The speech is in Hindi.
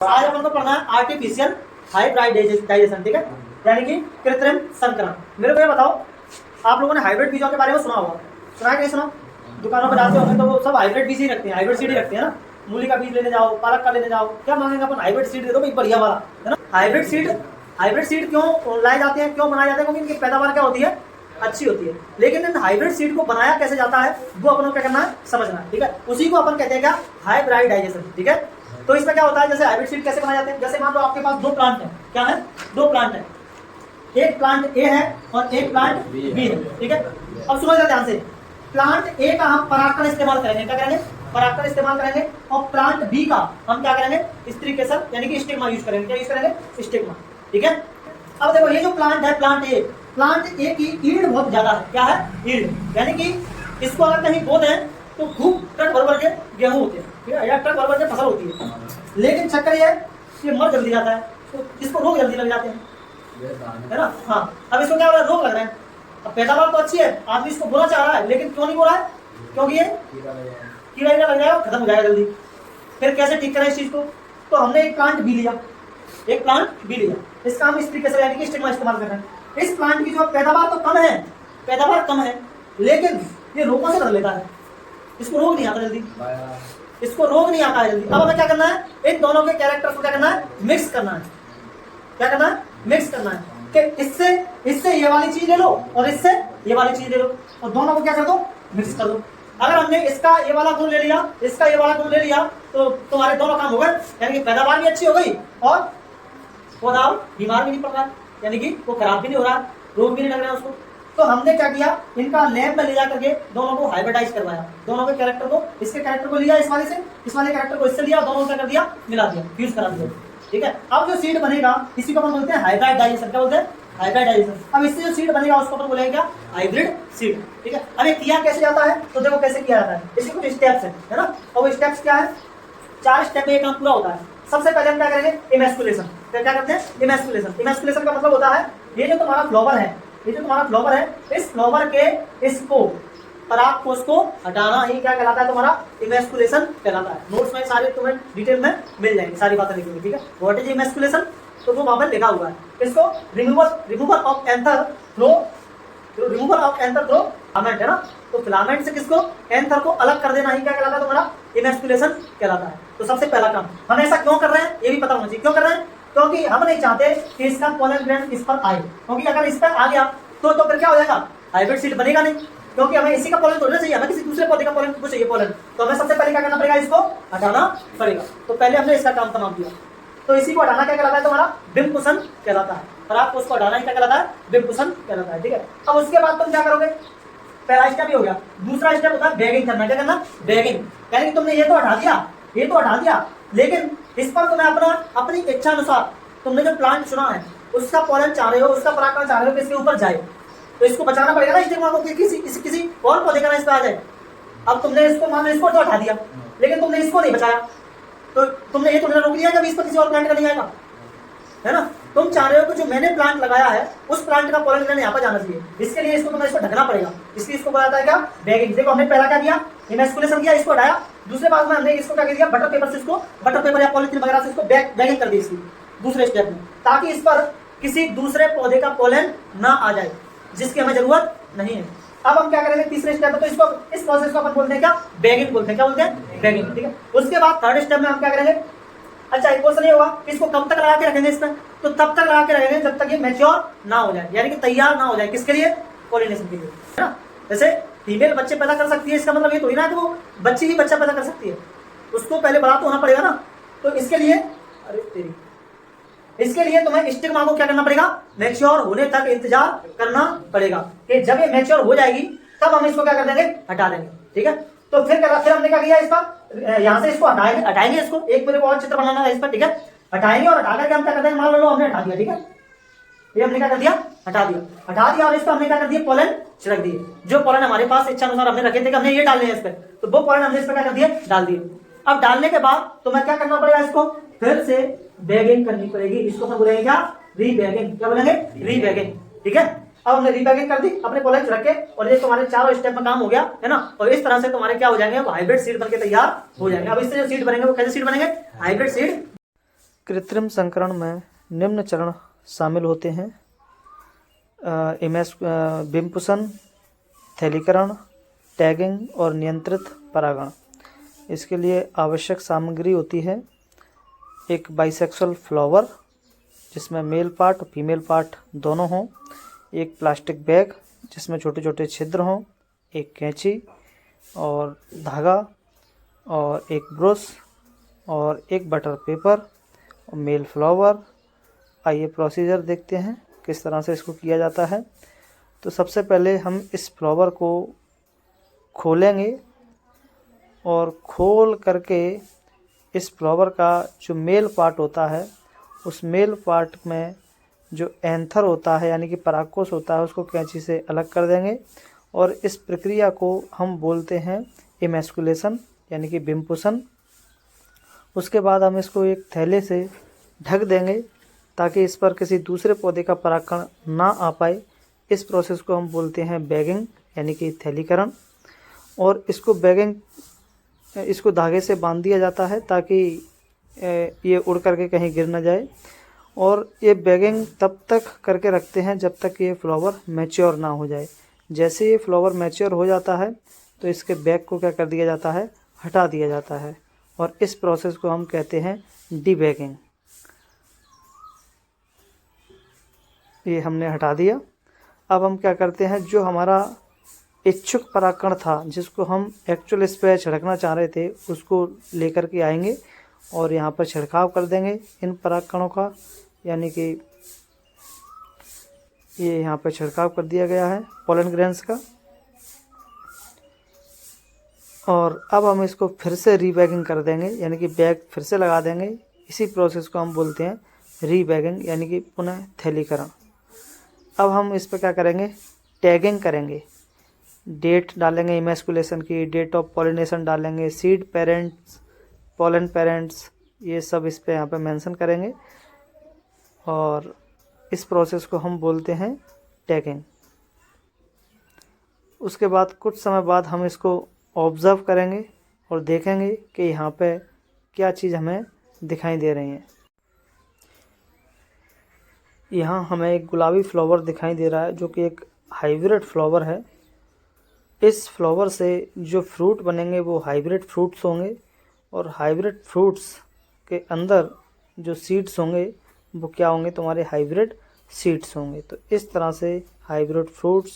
आज अपन को पढ़ना है आर्टिफिशियल हाइब्रिडाइजेशन, ठीक है, यानी कि कृत्रिम संकरण। मेरे को ये बताओ, आप लोगों ने हाइब्रिड बीजों के बारे में सुना होगा, सुना है कि नहीं सुना? दुकानों पर जाते होंगे तो वो सब हाइब्रिड बीज ही रखते हैं, हाइब्रिड सीड ही रखते हैं ना। मूली का बीज लेने जाओ, पालक का लेने जाओ, क्या मांगेंगे अपन? हाइब्रिड सीड दे दो भाई, बढ़िया वाला, है ना। हाइब्रिड सीड क्यों लाए जाते हैं, क्यों बनाए जाते हैं? क्योंकि इनकी पैदावार क्या होती है? अच्छी होती है। लेकिन इन हाइब्रिड सीड को बनाया कैसे जाता है वो अपन को क्या करना है, समझना है, ठीक है। उसी को अपन कहते हैं क्या? हाइब्रिडाइजेशन, ठीक है। तो इसमें क्या होता है, जैसे हाइब्रिड सीड कैसे बनाए जाते हैं? जैसे मान लो आपके पास दो प्लांट है, क्या है? दो प्लांट है, एक प्लांट ए है और एक प्लांट बी है, ठीक है। अब सुनो ध्यान से, प्लांट ए का हम परागकण इस्तेमाल करेंगे, क्या करेंगे? परागकण इस्तेमाल करेंगे। और प्लांट बी का हम क्या करेंगे? स्त्रीकेसर यानी कि स्टिग्मा यूज करेंगे। क्या यूज करेंगे? स्टिग्मा, ठीक है। अब देखो, ये जो प्लांट है, प्लांट ए की ईल्ड बहुत ज्यादा है। क्या है? ईल्ड, यानी कि इसको अगर कहीं बो दें तो खूब ट्रक भर के गेहूं होते हैं, ठीक है, या ट्रक भर के फसल होती है। लेकिन चक्कर ये है, ये मर जल्दी जाता है, तो इसको रोग जल्दी लग जाते हैं, है ना। हाँ, अब इसको क्या हो रहा है? रोग लग रहे हैं। अब पैदावार तो अच्छी है, आदमी इसको बोना चाह रहा है, लेकिन क्यों नहीं बोला है? क्योंकि ये कीड़ा लग जाएगा, खत्म हो जाएगा जल्दी। फिर कैसे ठीक करें इस चीज को? तो हमने एक प्लांट बी लिया, इसका हम स्त्रीकेसर यानी कि स्टिग्मा इस्तेमाल कर रहे हैं। इस प्लांट की जो पैदावार तो कम है, लेकिन ये रोगों से लड़ लेता है, इसको रोग नहीं आता जल्दी, अब हमें क्या करना है? इन दोनों के कैरेक्टर्स को क्या करना है? मिक्स करना है। क्या करना है? मिक्स करना है कि इससे ये वाली चीज ले लो और इससे ये वाली चीज ले लो, और दोनों को क्या कर दो? मिक्स कर दो। अगर हमने इसका ये वाला गुण ले लिया, इसका ये वाला गुण ले लिया, तो तुम्हारे दोनों काम हो गए, यानी कि पैदावार भी अच्छी हो गई और पौधा बीमार भी नहीं पड़ रहा, यानी कि वो खराब भी नहीं हो रहा, रोग भी नहीं लग रहा है उसको। तो हमने क्या किया, इनका लैब में ले जा करके दोनों को हाइब्रिडाइज करवाया। दोनों के कैरेक्टर को, इसके कैरेक्टर को लिया इस वाले से, इस वाले कैरेक्टर को इससे लिया, दोनों को क्या कर दिया? मिला दिया, फ्यूज करा दिया, ठीक है। अब जो सीड बनेगा इसी को अपन बोलते हैं हाइब्रिडाइजेशन। क्या बोलते हैं? हाइब्रिडाइजेशन। अब इससे जो सीड बनेगा उसको अपन बोलेंगे क्या? हाइब्रिड सीड, ठीक है। अब ये किया कैसे जाता है? तो देखो कैसे किया जाता है, इसके कुछ स्टेप्स है ना। और वो स्टेप्स क्या है? 4 स्टेप में ये काम पूरा होता है। सबसे पहले हम क्या करेंगे? इमेस्कुलेशन। क्या करते हैं? इमेस्कुलेशन का मतलब होता है, ये जो तुम्हारा फ्लावर है, इस फ्लावर के इसको पराग कोष को हटाना ही क्या कहलाता है? तुम्हारा इमेस्कुलेशन कहलाता है। नोट्स में सारे तुम्हें डिटेल में मिल जाएंगे, सारी बातें लिखी, ठीक है। What is emasculation? तो वो वहां पर लिखा हुआ है। इसको removal of anther through filament, है ना। तो फिलामेंट से किसको? एंथर को अलग कर देना ही क्या कहलाता है? तुम्हारा इमेस्कुलेशन कहलाता है। तो सबसे पहला काम, हम ऐसा क्यों कर रहे हैं ये भी पता होना चाहिए। क्यों कर रहे हैं? क्योंकि हम नहीं चाहते कि इसका पोलन ग्रैंड इस पर आए, क्योंकि अगर इस पर आ गया तो फिर क्या हो जाएगा? हाइब्रिड सीड बनेगा नहीं, क्योंकि हमें इसी का पोलन तोड़ना चाहिए, हमें किसी दूसरे पौधे का पोलन को चाहिए पोलन। तो हमें सबसे पहले क्या करना पड़ेगा? इसको हटाना पड़ेगा। तो पहले हमने इसका काम तमाम किया। तो इसी को हटाना क्या कहलाता है? तुम्हारा बिम्बकुशन कहलाता है। पराग कोष को हटाना ही क्या कहलाता है? बिम्बकुशन कहलाता है, ठीक है। अब उसके बाद तुम क्या करोगे? पहला स्टेप ही हो गया। दूसरा स्टेप होता है बैगिंग करना। क्या करना? बैगिंग, यानी कि तुमने ये तो हटा दिया, लेकिन इस पर तुम्हें अपनी इच्छा अनुसार तुमने जो प्लांट चुना है उसका पोलन चाह रहे हो, उसका परागकण चाह रहे हो कि इसके ऊपर जाए, तो इसको बचाना पड़ेगा ना स्टिग्मा को कि किसी और पौधे का ना इस पर आ जाए। अब तुमने इसको मान लो इसको तो हटा दिया, लेकिन तुमने इसको नहीं बचाया, तो तुमने ये तो रोक दिया कि इस पर किसी और प्लांट का नहीं आएगा, है ना। तुम चाह रहे हो कि जो मैंने प्लांट लगाया है उस प्लांट का पोलन ग्रैंड यहाँ पर जाना चाहिए, इसके लिए इसको ढकना पड़ेगा। इसलिए इसको बताता है क्या? बैगिंग। देखो हमने पहला क्या किया? इमेस्कुलेशन किया, इसको हटाया। दूसरे बात में हमने इसको क्या किया? बटर पेपर या पॉलिथीन वगैरह से इसको बैगिंग कर दी इसकी दूसरे स्टेप में, ताकि इस पर किसी दूसरे पौधे का पोलन ना आ जाए जिसकी हमें जरूरत नहीं है। अब हम क्या करेंगे तीसरे स्टेप में? तो इस प्रोसेस को अपन बोलते हैं क्या? बैगिंग बोलते हैं। क्या बोलते हैं? बैगिंग, ठीक है। उसके बाद थर्ड स्टेप में हम क्या करेंगे? अच्छा, एक क्वेश्चन ये होगा कि इसको कब तक लगा के रखेंगे इसमें? तो तब तक लगा के रखेंगे जब तक ये मैच्योर ना हो जाए, यानी कि तैयार ना हो जाए। किसके लिए? पॉलिनेशन के लिए, है ना। जैसे फीमेल बच्चे पैदा कर सकती है, इसका मतलब ये थोड़ी ना कि वो बच्ची ही बच्चा पैदा कर सकती है, उसको पहले बड़ा तो होना पड़ेगा ना। तो इसके लिए तुम्हें स्टिग्मा को क्या करना पड़ेगा? मैच्योर होने तक इंतजार करना पड़ेगा कि जब ये मैच्योर हो जाएगी तब हम इसको क्या कर देंगे? हटा देंगे, ठीक है। तो फिर हमने क्या किया? इसका यहाँ से इसको हटाएंगे इसको। एक मेरे को और चित्र बनाना है इस पर, ठीक है। हटाएंगे और हटा करके हम क्या करते हैं? मान लो हमने हटा दिया, ठीक है। ये हमने क्या कर दिया? हटा दिया और इसको हमने क्या कर दिया? पोलन छिड़क दिए। जो पोलन हमारे पास इच्छा अनुसार हमने रखे थे कि हमने ये डालने हैं इस पर, तो वो पोलन हमने इस पर क्या कर दिया? डाल दिए। अब डालने के बाद तुम्हें क्या करना पड़ेगा? इसको फिर से बैगिंग करनी पड़ेगी। इसको हम बोलेंगे क्या? रीबैगिंग। क्या बोलेंगे? रीबैगिंग, ठीक है। अब हमने रीबैगिंग कर दी, अपने पोलन रख के, और ये तुम्हारे चारों स्टेप में काम हो गया, है ना। और इस तरह से तुम्हारे क्या हो जाएंगे? हाइब्रिड सीड बनके तैयार हो जाएंगे। अब इससे जो सीड बनेंगे वो कैसे सीड बनेंगे? हाइब्रिड सीड कृत्रिम संकरण में निम्न चरण शामिल होते हैं: बिम्पुसन, थैलीकरण, टैगिंग और नियंत्रित परागण। इसके लिए आवश्यक सामग्री होती है एक बाइसेक्सुअल फ्लावर जिसमें मेल पार्ट और फीमेल पार्ट दोनों हों, एक प्लास्टिक बैग जिसमें छोटे छोटे छिद्र हों, एक कैंची और धागा और एक ब्रश और एक बटर पेपर और मेल फ्लावर। आइए प्रोसीजर देखते हैं किस तरह से इसको किया जाता है। तो सबसे पहले हम इस फ्लावर को खोलेंगे और खोल करके इस फ्लावर का जो मेल पार्ट होता है उस मेल पार्ट में जो एंथर होता है यानी कि परागकोश होता है उसको कैंची से अलग कर देंगे और इस प्रक्रिया को हम बोलते हैं इमैस्कुलेशन यानी कि बिम्पुसन। उसके बाद हम इसको एक थैले से ढक देंगे ताकि इस पर किसी दूसरे पौधे का परागकण ना आ पाए। इस प्रोसेस को हम बोलते हैं बैगिंग यानी कि थैलीकरण। और इसको धागे से बांध दिया जाता है ताकि ये उड़ करके कहीं गिर न जाए। और ये बैगिंग तब तक करके रखते हैं जब तक ये फ्लावर मैच्योर ना हो जाए। जैसे ये फ्लावर मैच्योर हो जाता है तो इसके बैग को क्या कर दिया जाता है, हटा दिया जाता है और इस प्रोसेस को हम कहते हैं डीबैगिंग। ये हमने हटा दिया। अब हम क्या करते हैं, जो हमारा इच्छुक परागकण था जिसको हम एक्चुअल इस पर छिड़कना चाह रहे थे उसको लेकर के आएंगे और यहाँ पर छिड़काव कर देंगे इन परागकणों का, यानी कि ये यहाँ पर छिड़काव कर दिया गया है पोलन ग्रेन्स का। और अब हम इसको फिर से रीबैगिंग कर देंगे यानी कि बैग फिर से लगा देंगे। इसी प्रोसेस को हम बोलते हैं रीबैगिंग यानी कि पुनः थैलीकरण। अब हम इस पर क्या करेंगे, टैगिंग करेंगे। डेट डालेंगे इमैस्कुलेशन की, डेट ऑफ पॉलिनेशन डालेंगे, सीड पेरेंट्स, पोलन पेरेंट्स, ये सब इस पे यहाँ पे मेंशन करेंगे और इस प्रोसेस को हम बोलते हैं टैगिंग। उसके बाद कुछ समय बाद हम इसको ऑब्ज़र्व करेंगे और देखेंगे कि यहाँ पे क्या चीज़ हमें दिखाई दे रही है। यहाँ हमें एक गुलाबी फ्लावर दिखाई दे रहा है जो कि एक हाइब्रिड फ्लावर है। इस फ्लावर से जो फ्रूट बनेंगे वो हाइब्रिड फ्रूट्स होंगे और हाइब्रिड फ्रूट्स के अंदर जो सीड्स होंगे वो क्या होंगे, तुम्हारे हाइब्रिड सीड्स होंगे। तो इस तरह से हाइब्रिड फ्रूट्स